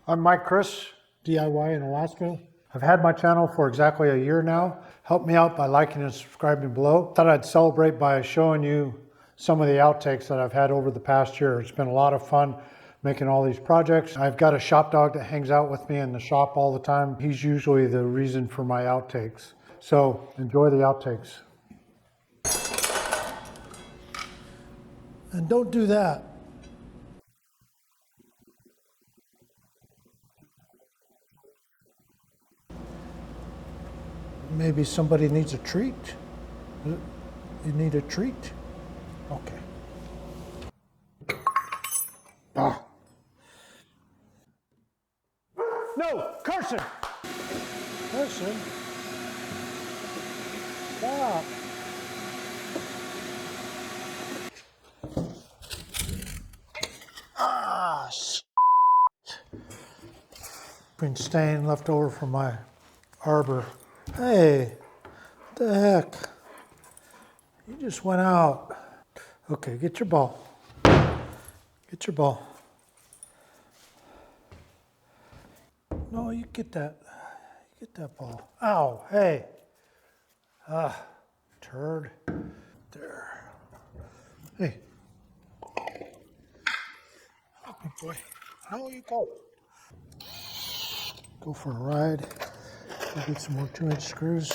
I'm Mike Chris, DIY in Alaska. I've had my channel for exactly a year now. Help me out by liking and subscribing below. Thought I'd celebrate by showing you some of the outtakes that I've had over the past year. It's been a lot of fun making all these projects. I've got a shop dog that hangs out with me in the shop all the time. He's usually the reason for my outtakes. So enjoy the outtakes. And don't do that. Maybe somebody needs a treat. You need a treat? Okay. Ah. No, Carson! Carson. Stop. Ah, shit. Been stain left over from my arbor. Hey, what the heck? You just went out. Okay, get your ball. Get your ball. No, you get that. You get that ball. Ow, hey. Ah, turd. There. Hey. Good boy. No, you go. Go for a ride. Go get some more 2-inch screws.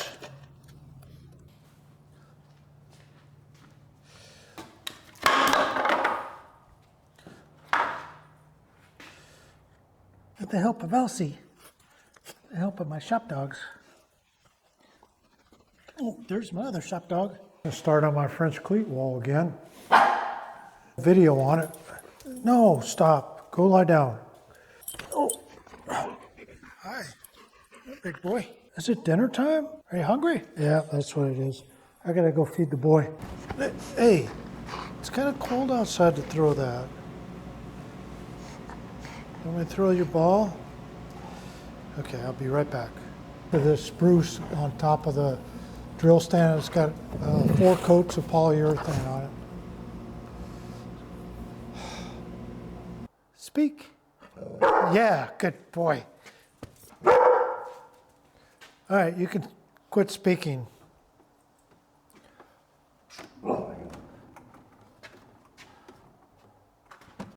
With the help of Elsie, the help of my shop dogs. Oh, there's my other shop dog. I'm gonna start on my French cleat wall again. Video on it. No, stop. Go lie down. Oh, hi, big boy. Is it dinner time? Are you hungry? Yeah, that's what it is. I gotta go feed the boy. Hey, it's kind of cold outside to throw that. You want me to throw your ball? Okay, I'll be right back. This spruce on top of the drill stand, it's got 4 coats of polyurethane on it. Speak. Yeah, good boy. All right, you can quit speaking.